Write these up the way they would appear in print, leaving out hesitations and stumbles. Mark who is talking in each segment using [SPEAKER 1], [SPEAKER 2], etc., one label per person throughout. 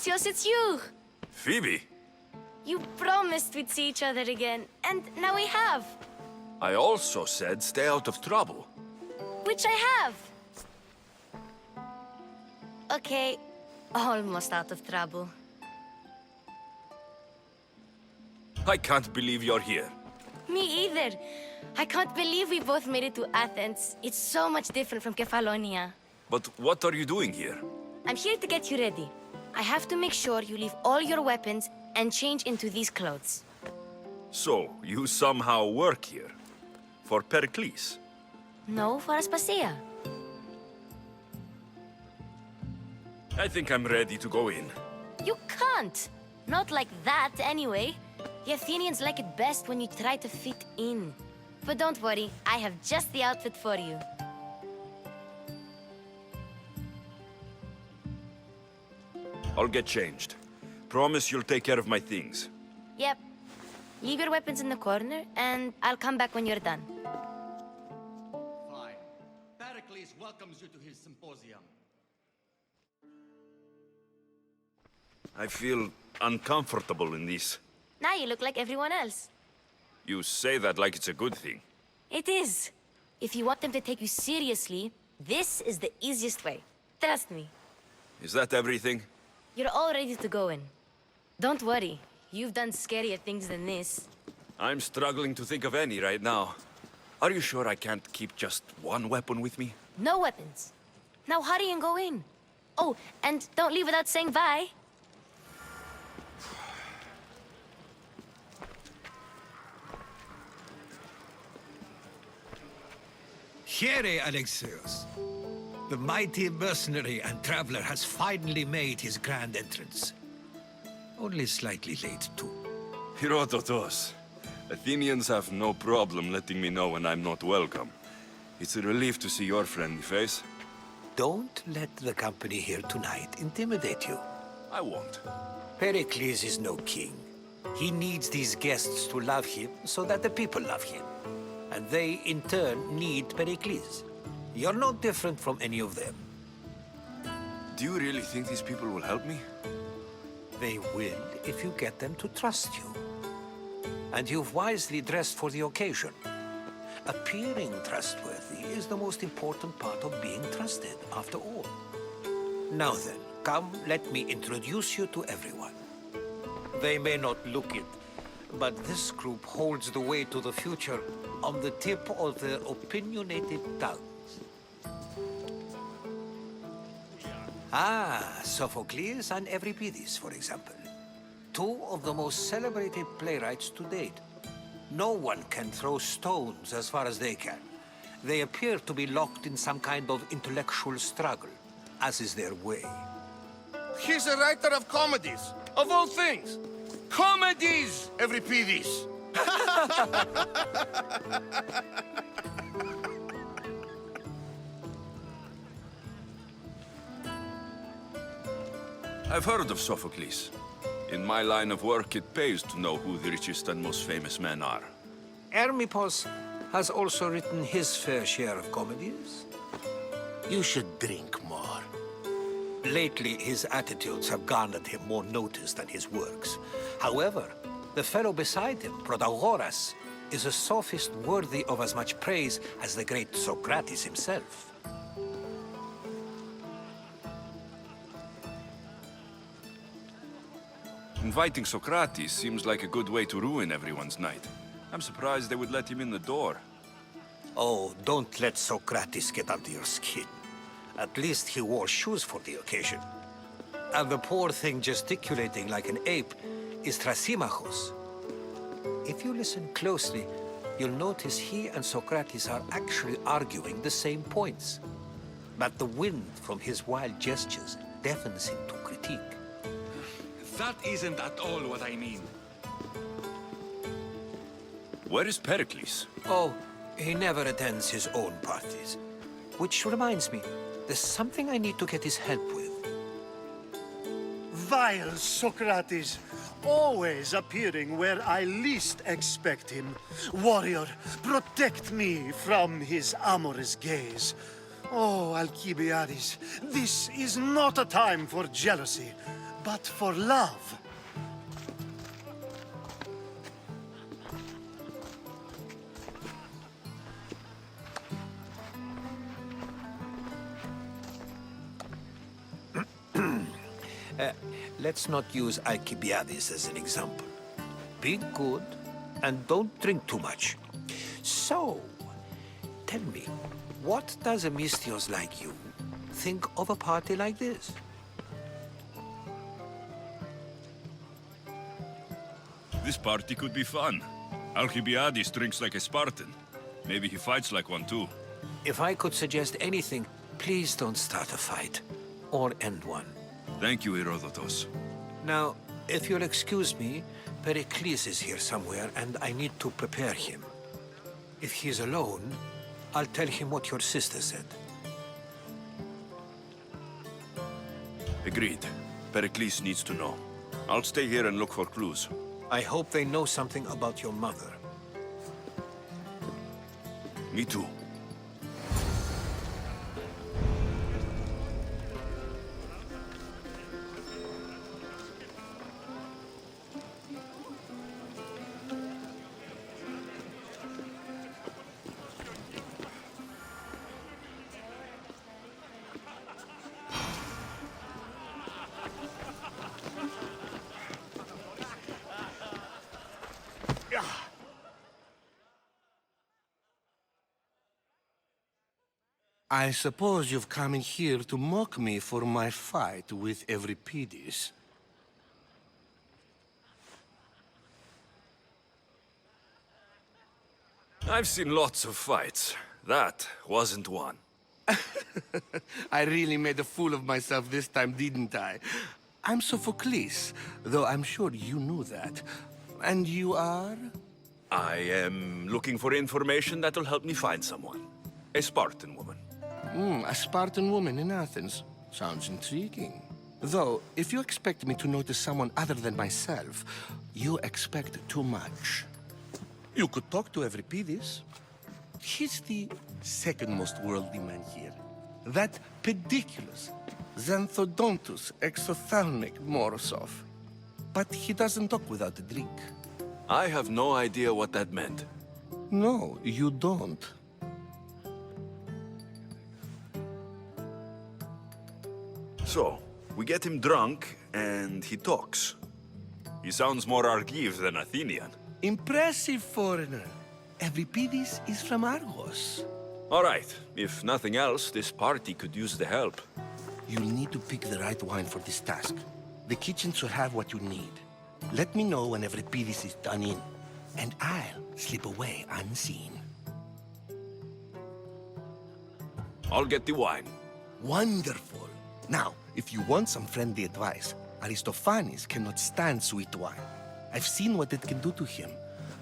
[SPEAKER 1] Axios, it's you!
[SPEAKER 2] Phoebe,
[SPEAKER 1] You promised we'd see each other again, and now we have.
[SPEAKER 2] I also said stay out of trouble.
[SPEAKER 1] Which I have. Okay, almost out of trouble.
[SPEAKER 2] I can't believe you're here.
[SPEAKER 1] Me either. I can't believe we both made it to Athens. It's so much different from Kefalonia.
[SPEAKER 2] But what are you doing here?
[SPEAKER 1] I'm here to get you ready. I have to make sure you leave all your weapons and change into these clothes.
[SPEAKER 2] So, you somehow work here? For Pericles?
[SPEAKER 1] No, for Aspasia.
[SPEAKER 2] I think I'm ready to go in.
[SPEAKER 1] You can't. Not like that, anyway. The Athenians like it best when you try to fit in. But don't worry, I have just the outfit for you.
[SPEAKER 2] I'll get changed. Promise you'll take care of my things.
[SPEAKER 1] Yep. Leave your weapons in the corner, and I'll come back when you're done.
[SPEAKER 3] Fine. Pericles welcomes you to his symposium.
[SPEAKER 2] I feel uncomfortable in this.
[SPEAKER 1] Now you look like everyone else.
[SPEAKER 2] You say that like it's a good thing.
[SPEAKER 1] It is. If you want them to take you seriously, this is the easiest way. Trust me.
[SPEAKER 2] Is that everything?
[SPEAKER 1] You're all ready to go in. Don't worry. You've done scarier things than this.
[SPEAKER 2] I'm struggling to think of any right now. Are you sure I can't keep just one weapon with me?
[SPEAKER 1] No weapons. Now hurry and go in. Oh, and don't leave without saying bye.
[SPEAKER 4] Here, Alexios. The mighty mercenary and traveler has finally made his grand entrance. Only slightly late, too.
[SPEAKER 2] Herodotus. Athenians have no problem letting me know when I'm not welcome. It's a relief to see your friendly face.
[SPEAKER 4] Don't let the company here tonight intimidate you.
[SPEAKER 2] I won't.
[SPEAKER 4] Pericles is no king. He needs these guests to love him so that the people love him. And they, in turn, need Pericles. You're no different from any of them.
[SPEAKER 2] Do you really think these people will help me?
[SPEAKER 4] They will if you get them to trust you. And you've wisely dressed for the occasion. Appearing trustworthy is the most important part of being trusted, after all. Now then, come, let me introduce you to everyone. They may not look it, but this group holds the way to the future on the tip of their opinionated tongues. Ah, Sophocles and Euripides, for example. Two of the most celebrated playwrights to date. No one can throw stones as far as they can. They appear to be locked in some kind of intellectual struggle, as is their way.
[SPEAKER 5] He's a writer of comedies, of all things. Comedies, Euripides!
[SPEAKER 2] I've heard of Sophocles. In my line of work, it pays to know who the richest and most famous men are.
[SPEAKER 4] Hermippos has also written his fair share of comedies. You should drink more. Lately, his attitudes have garnered him more notice than his works. However, the fellow beside him, Protagoras, is a sophist worthy of as much praise as the great Socrates himself.
[SPEAKER 2] Inviting Socrates seems like a good way to ruin everyone's night. I'm surprised they would let him in the door.
[SPEAKER 4] Oh, don't let Socrates get under your skin. At least he wore shoes for the occasion. And the poor thing gesticulating like an ape is Thrasymachos. If you listen closely, you'll notice he and Socrates are actually arguing the same points. But the wind from his wild gestures deafens him to critique.
[SPEAKER 6] That isn't at all what I mean.
[SPEAKER 2] Where is Pericles?
[SPEAKER 4] Oh, he never attends his own parties. Which reminds me, there's something I need to get his help with.
[SPEAKER 7] Vile Socrates, always appearing where I least expect him. Warrior, protect me from his amorous gaze. Oh, Alcibiades, this is not a time for jealousy. but for love.
[SPEAKER 4] Let's not use Alcibiades as an example. Be good and don't drink too much. So, tell me, what does a Mystios like you think of a party like this?
[SPEAKER 2] This party could be fun. Alcibiades drinks like a Spartan. Maybe he fights like one too.
[SPEAKER 4] If I could suggest anything, please don't start a fight or end one.
[SPEAKER 2] Thank you, Herodotus.
[SPEAKER 4] Now, if you'll excuse me, Pericles is here somewhere and I need to prepare him. If he's alone, I'll tell him what your sister said.
[SPEAKER 2] Agreed. Pericles needs to know. I'll stay here and look for clues.
[SPEAKER 4] I hope they know something about your mother.
[SPEAKER 2] Me too.
[SPEAKER 8] I suppose you've come in here to mock me for my fight with Euripides.
[SPEAKER 2] I've seen lots of fights. That wasn't one.
[SPEAKER 8] I really made a fool of myself this time, didn't I? I'm Sophocles, though I'm sure you knew that. And you are?
[SPEAKER 2] I am looking for information that will help me find someone. A Spartan woman.
[SPEAKER 8] A Spartan woman in Athens. Sounds intriguing. Though, if you expect me to notice someone other than myself, you expect too much. You could talk to Euripides. He's the second most worldly man here. That pediculous, xanthodontus exophthalmic Morosov. But he doesn't talk without a drink.
[SPEAKER 2] I have no idea what that meant.
[SPEAKER 8] No, you don't.
[SPEAKER 2] So, we get him drunk, and he talks. He sounds more Argive than Athenian.
[SPEAKER 8] Impressive foreigner. Euripides is from Argos.
[SPEAKER 2] All right, if nothing else, this party could use the help.
[SPEAKER 8] You'll need to pick the right wine for this task. The kitchen should have what you need. Let me know when Euripides is done in, and I'll slip away unseen.
[SPEAKER 2] I'll get the wine.
[SPEAKER 8] Wonderful. Now, if you want some friendly advice, Aristophanes cannot stand sweet wine. I've seen what it can do to him.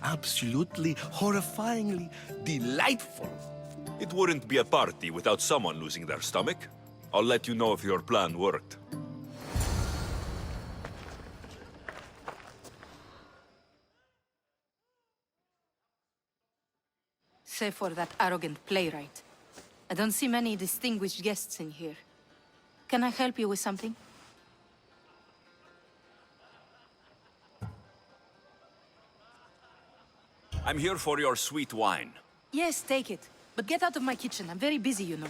[SPEAKER 8] Absolutely, horrifyingly delightful.
[SPEAKER 2] It wouldn't be a party without someone losing their stomach. I'll let you know if your plan worked.
[SPEAKER 9] Save for that arrogant playwright. I don't see many distinguished guests in here. Can I help you with something?
[SPEAKER 2] I'm here for your sweet wine.
[SPEAKER 9] Yes, take it. But get out of my kitchen. I'm very busy, you know.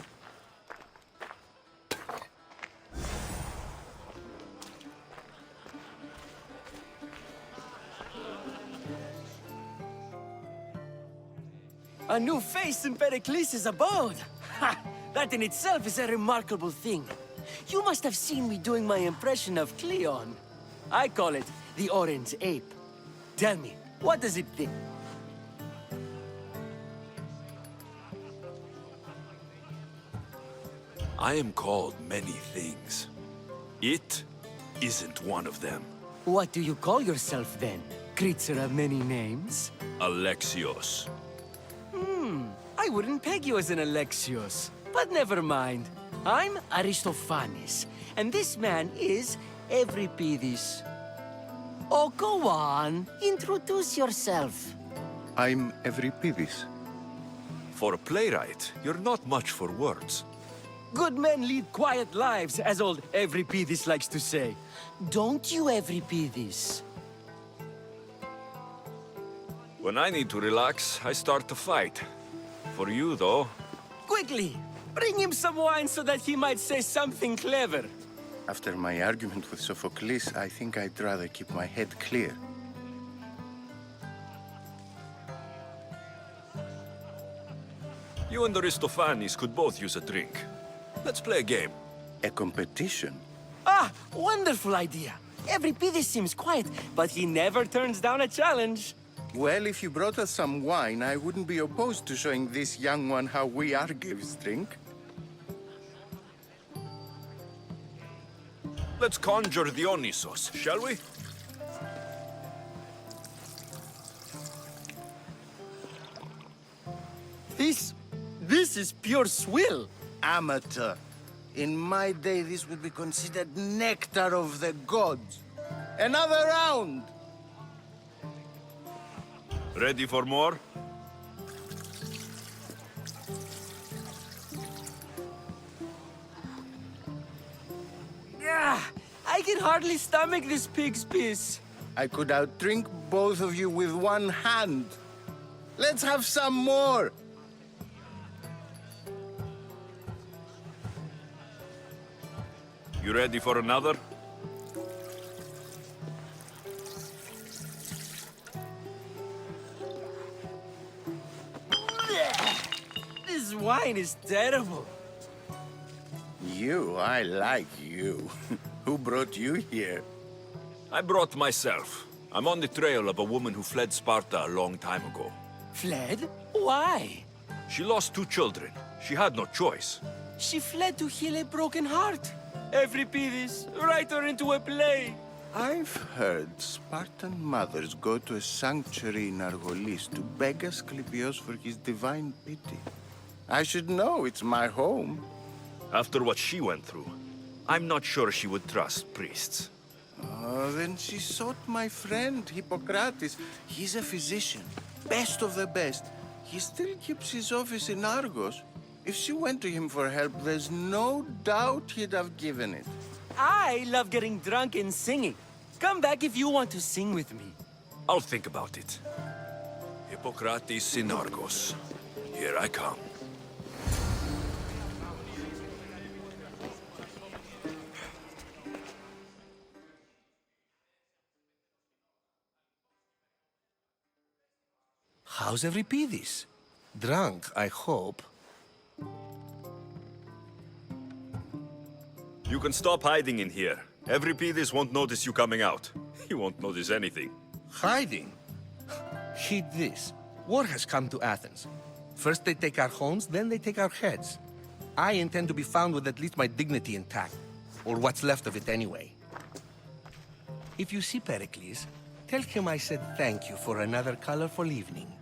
[SPEAKER 10] A new face in Pericles' abode! Ha! That in itself is a remarkable thing. You must have seen me doing my impression of Cleon. I call it the Orange Ape. Tell me, what does it think?
[SPEAKER 2] I am called many things. It isn't one of them.
[SPEAKER 10] What do you call yourself then? Creature of many names?
[SPEAKER 2] Alexios.
[SPEAKER 10] I wouldn't peg you as an Alexios. But never mind. I'm Aristophanes, and this man is Euripides. Oh, go on. Introduce yourself.
[SPEAKER 11] I'm Euripides.
[SPEAKER 2] For a playwright, you're not much for words.
[SPEAKER 10] Good men lead quiet lives, as old Evripidis likes to say. Don't you, Evripidis?
[SPEAKER 2] When I need to relax, I start to fight. For you, though,
[SPEAKER 10] Quickly, bring him some wine so that he might say something clever.
[SPEAKER 11] After my argument with Sophocles, I think I'd rather keep my head clear.
[SPEAKER 2] you and Aristophanes could both use a drink. Let's play a game.
[SPEAKER 11] A competition?
[SPEAKER 10] Ah, wonderful idea. Evripidis seems quiet, but he never turns down a challenge.
[SPEAKER 11] Well, if you brought us some wine, I wouldn't be opposed to showing this young one how we Argives drink.
[SPEAKER 2] Let's conjure Dionysos, shall we?
[SPEAKER 10] This is pure swill.
[SPEAKER 11] Amateur. In my day, this would be considered nectar of the gods. Another round!
[SPEAKER 2] Ready for more?
[SPEAKER 10] I can hardly stomach this pig's piss.
[SPEAKER 11] I could outdrink both of you with one hand. Let's have some more!
[SPEAKER 2] You ready for another?
[SPEAKER 10] This wine is terrible.
[SPEAKER 11] I like you. Who brought you here?
[SPEAKER 2] I brought myself. I'm on the trail of a woman who fled Sparta a long time ago.
[SPEAKER 10] Fled? Why?
[SPEAKER 2] She lost 2 children. She had no choice.
[SPEAKER 10] She fled to heal a broken heart. Evripidis, write her into a play.
[SPEAKER 11] I've heard Spartan mothers go to a sanctuary in Argolis to beg Asclepios for his divine pity. I should know, it's my home.
[SPEAKER 2] After what she went through, I'm not sure she would trust priests.
[SPEAKER 11] Oh, then she sought my friend, Hippocrates. He's a physician, best of the best. He still keeps his office in Argos. If she went to him for help, there's no doubt he'd have given it.
[SPEAKER 10] I love getting drunk and singing. Come back if you want to sing with me.
[SPEAKER 2] I'll think about it. Hippocrates in Argos. Here I come.
[SPEAKER 8] How's Evripidis? Drunk, I hope.
[SPEAKER 2] You can stop hiding in here. Evripidis won't notice you coming out. He won't notice anything.
[SPEAKER 8] Hiding? Heed this. War has come to Athens. First they take our homes, then they take our heads. I intend to be found with at least my dignity intact. Or what's left of it anyway. If you see Pericles, tell him I said thank you for another colorful evening.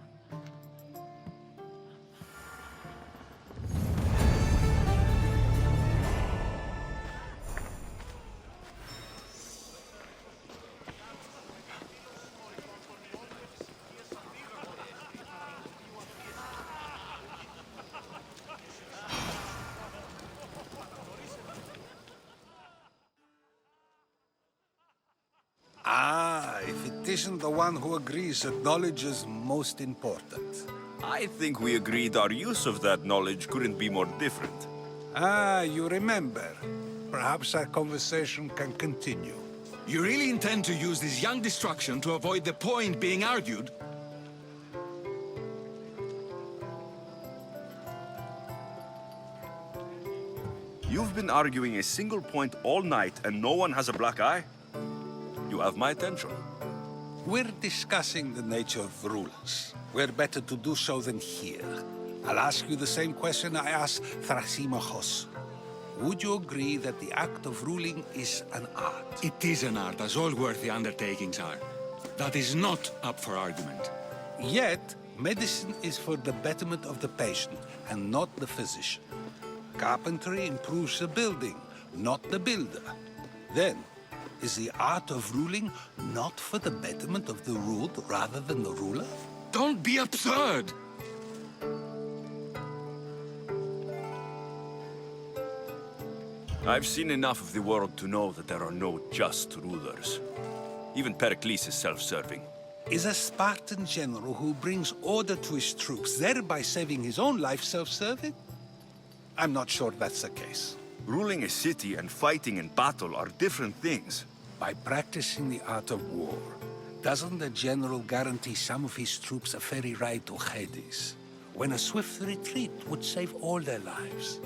[SPEAKER 12] If it isn't the one who agrees that knowledge is most important.
[SPEAKER 2] I think we agreed our use of that knowledge couldn't be more different.
[SPEAKER 12] You remember. Perhaps our conversation can continue.
[SPEAKER 6] You really intend to use this young destruction to avoid the point being argued?
[SPEAKER 2] You've been arguing a single point all night and no one has a black eye? You have my attention.
[SPEAKER 12] We're discussing the nature of rulers. Where better to do so than here? I'll ask you the same question I asked Thrasymachos. Would you agree that the act of ruling is an art?
[SPEAKER 6] It is an art, as all worthy undertakings are. That is not up for argument.
[SPEAKER 12] Yet, medicine is for the betterment of the patient and not the physician. Carpentry improves the building, not the builder. Then, is the art of ruling not for the betterment of the ruled rather than the ruler?
[SPEAKER 6] Don't be absurd!
[SPEAKER 2] I've seen enough of the world to know that there are no just rulers. Even Pericles is self-serving.
[SPEAKER 12] Is a Spartan general who brings order to his troops, thereby saving his own life, self-serving? I'm not sure that's the case.
[SPEAKER 2] Ruling a city and fighting in battle are different things.
[SPEAKER 12] By practicing the art of war, doesn't the general guarantee some of his troops a ferry ride to Hades, when a swift retreat would save all their lives?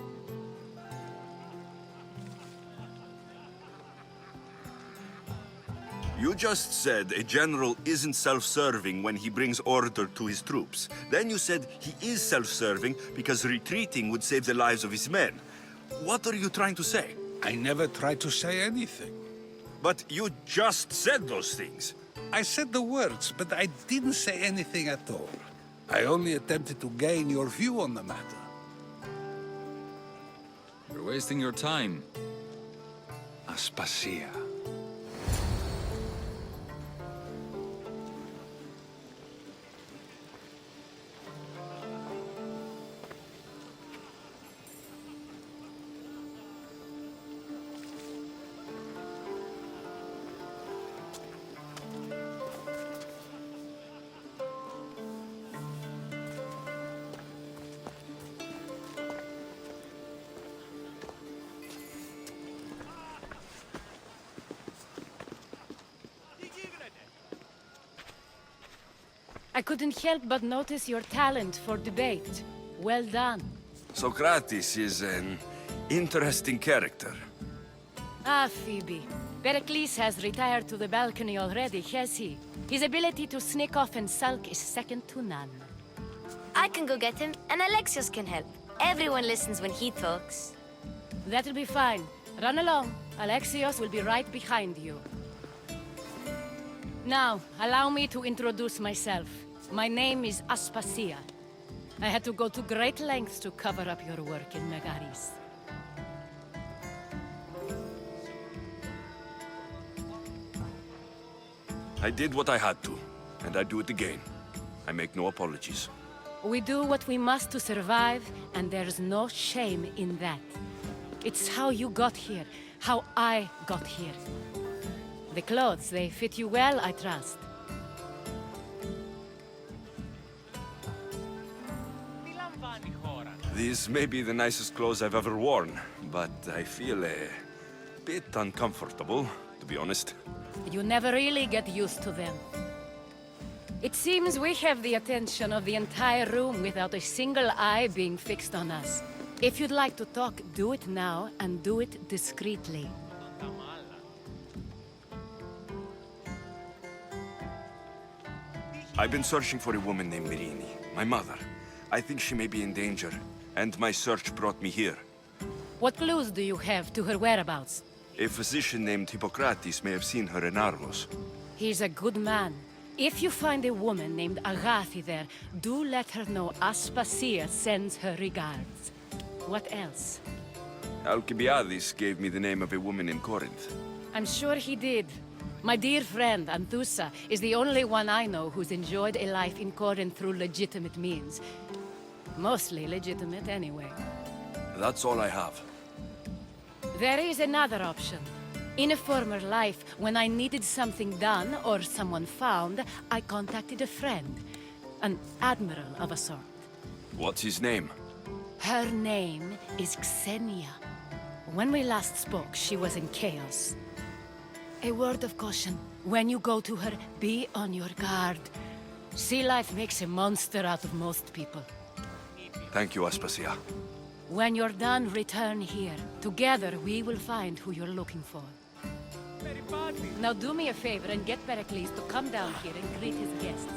[SPEAKER 2] You just said a general isn't self-serving when he brings order to his troops. Then you said he is self-serving because retreating would save the lives of his men. What are you trying to say?
[SPEAKER 12] I never tried to say anything.
[SPEAKER 2] But you just said those things.
[SPEAKER 12] I said the words, but I didn't say anything at all. I only attempted to gain your view on the matter.
[SPEAKER 13] You're wasting your time.
[SPEAKER 12] Aspasia.
[SPEAKER 14] I couldn't help but notice your talent for debate. Well done.
[SPEAKER 2] Socrates is an interesting character.
[SPEAKER 14] Ah, Phoebe. Pericles has retired to the balcony already, has he? His ability to sneak off and sulk is second to none.
[SPEAKER 1] I can go get him, and Alexios can help. Everyone listens when he talks.
[SPEAKER 14] That'll be fine. Run along. Alexios will be right behind you. Now, allow me to introduce myself. My name is Aspasia. I had to go to great lengths to cover up your work in Megaris.
[SPEAKER 2] I did what I had to, and I do it again. I make no apologies.
[SPEAKER 14] We do what we must to survive, and there's no shame in that. It's how you got here, how I got here. The clothes, they fit you well, I trust.
[SPEAKER 2] These may be the nicest clothes I've ever worn, but I feel a bit uncomfortable, to be honest.
[SPEAKER 14] You never really get used to them. It seems we have the attention of the entire room without a single eye being fixed on us. If you'd like to talk, do it now, and do it discreetly.
[SPEAKER 2] I've been searching for a woman named Mirini, my mother. I think she may be in danger, and my search brought me here.
[SPEAKER 14] What clues do you have to her whereabouts?
[SPEAKER 2] A physician named Hippocrates may have seen her in Argos.
[SPEAKER 14] He's a good man. If you find a woman named Agathi there, do let her know Aspasia sends her regards. What else?
[SPEAKER 2] Alcibiades gave me the name of a woman in Corinth.
[SPEAKER 14] I'm sure he did. My dear friend, Anthusa, is the only one I know who's enjoyed a life in Corinth through legitimate means. Mostly legitimate, anyway.
[SPEAKER 2] That's all I have.
[SPEAKER 14] There is another option. In a former life, when I needed something done or someone found, I contacted a friend. An admiral of a sort.
[SPEAKER 2] What's his name?
[SPEAKER 14] Her name is Xenia. When we last spoke, she was in chaos. A word of caution. When you go to her, be on your guard. Sea life makes a monster out of most people.
[SPEAKER 2] Thank you, Aspasia.
[SPEAKER 14] When you're done, return here. Together, we will find who you're looking for. Now do me a favor and get Pericles to come down here and greet his guests.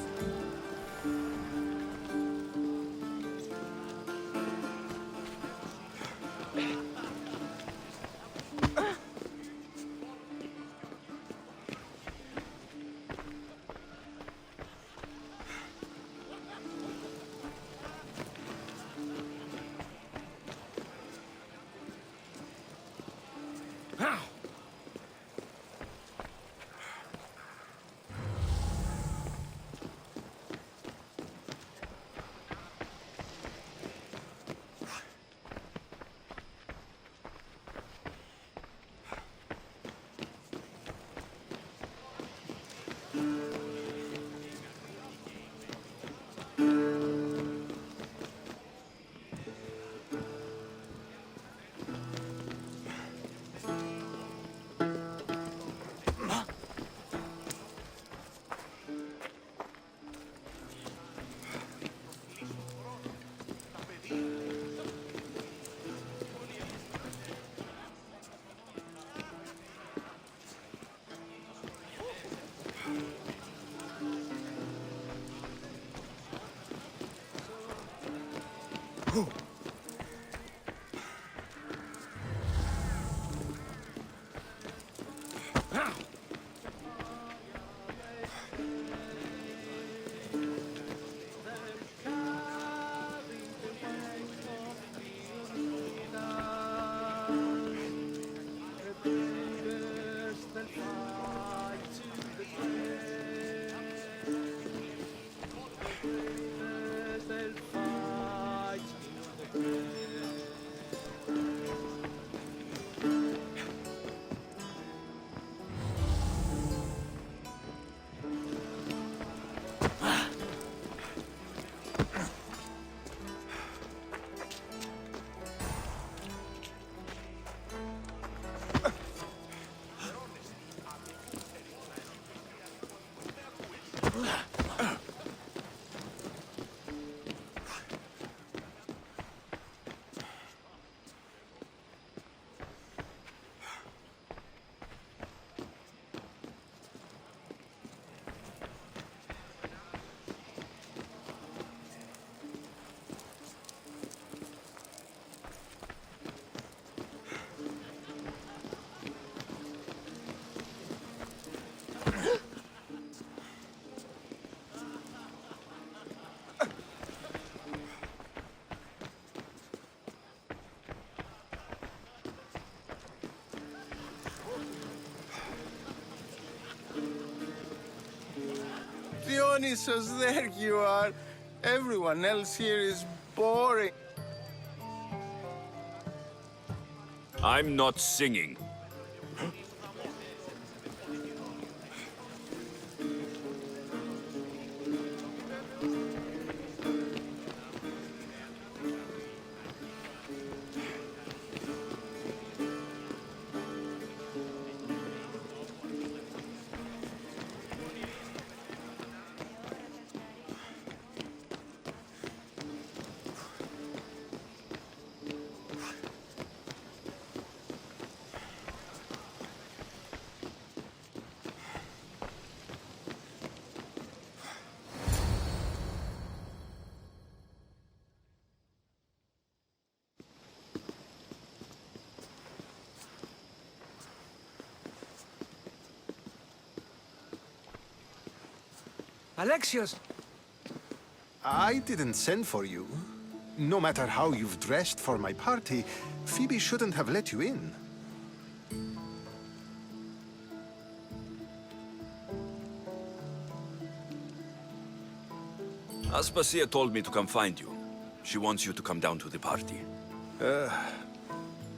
[SPEAKER 11] Dionysos, there you are. Everyone else here is boring.
[SPEAKER 2] I'm not singing.
[SPEAKER 4] Alexios!
[SPEAKER 15] I didn't send for you. No matter how you've dressed for my party, Phoebe shouldn't have let you in.
[SPEAKER 2] Aspasia told me to come find you. She wants you to come down to the party.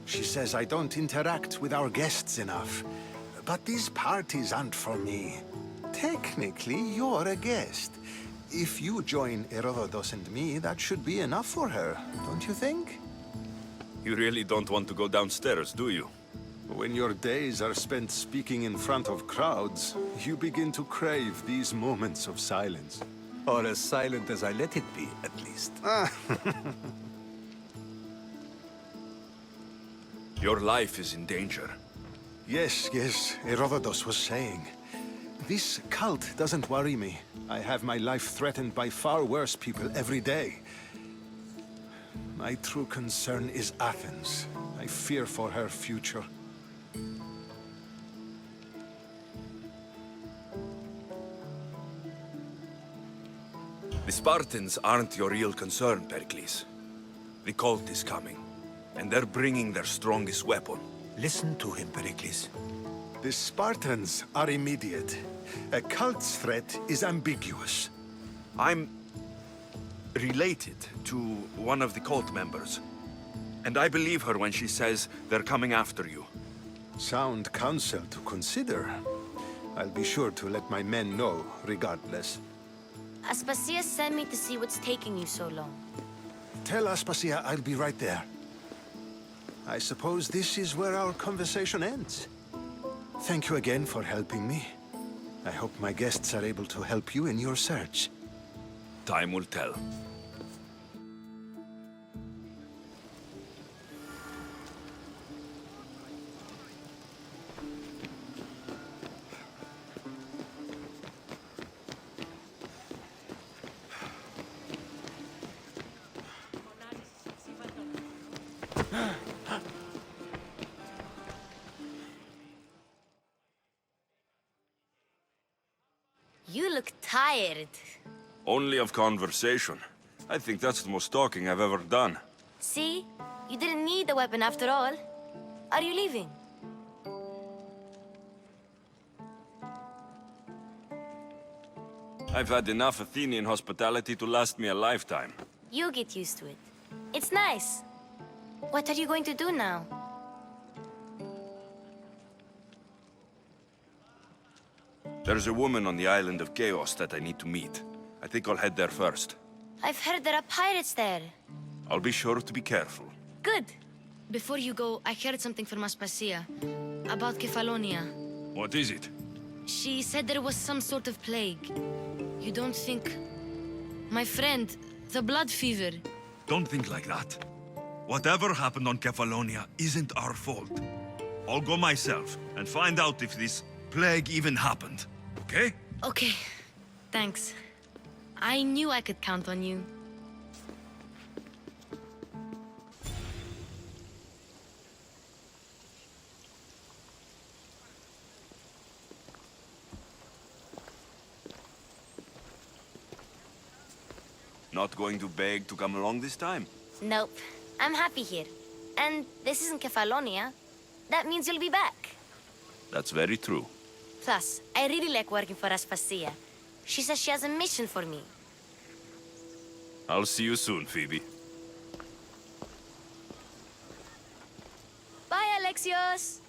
[SPEAKER 15] She says I don't interact with our guests enough. But these parties aren't for me. Technically, you're a guest. If you join Herodotus and me, that should be enough for her, don't you think?
[SPEAKER 2] You really don't want to go downstairs, do you?
[SPEAKER 15] When your days are spent speaking in front of crowds, you begin to crave these moments of silence.
[SPEAKER 4] Or as silent as I let it be, at least.
[SPEAKER 2] Your life is in danger.
[SPEAKER 15] Yes, Herodotus was saying. This cult doesn't worry me. I have my life threatened by far worse people every day. My true concern is Athens. I fear for her future.
[SPEAKER 2] The Spartans aren't your real concern, Pericles. The cult is coming, and they're bringing their strongest weapon.
[SPEAKER 4] Listen to him, Pericles.
[SPEAKER 15] The Spartans are immediate. A cult's threat is ambiguous.
[SPEAKER 2] I'm related to one of the cult members, and I believe her when she says they're coming after you.
[SPEAKER 15] Sound counsel to consider. I'll be sure to let my men know, regardless.
[SPEAKER 1] Aspasia sent me to see what's taking you so long.
[SPEAKER 15] Tell Aspasia I'll be right there. I suppose this is where our conversation ends. Thank you again for helping me. I hope my guests are able to help you in your search.
[SPEAKER 2] Time will tell.
[SPEAKER 1] You look tired.
[SPEAKER 2] Only of conversation. I think that's the most talking I've ever done.
[SPEAKER 1] See? You didn't need the weapon after all. Are you leaving?
[SPEAKER 2] I've had enough Athenian hospitality to last me a lifetime.
[SPEAKER 1] You get used to it. It's nice. What are you going to do now?
[SPEAKER 2] There's a woman on the island of Chaos that I need to meet. I think I'll head there first.
[SPEAKER 1] I've heard there are pirates there.
[SPEAKER 2] I'll be sure to be careful.
[SPEAKER 1] Good. Before you go, I heard something from Aspasia about Kefalonia.
[SPEAKER 2] What is it?
[SPEAKER 1] She said there was some sort of plague. You don't think... My friend, the blood fever.
[SPEAKER 2] Don't think like that. Whatever happened on Kefalonia isn't our fault. I'll go myself and find out if this plague even happened, okay?
[SPEAKER 1] Okay. Thanks. I knew I could count on you.
[SPEAKER 2] Not going to beg to come along this time?
[SPEAKER 1] Nope. I'm happy here. And this isn't Kefalonia. That means you'll be back.
[SPEAKER 2] That's very true.
[SPEAKER 1] Plus, I really like working for Aspasia. She says she has a mission for me.
[SPEAKER 2] I'll see you soon, Phoebe.
[SPEAKER 1] Bye, Alexios!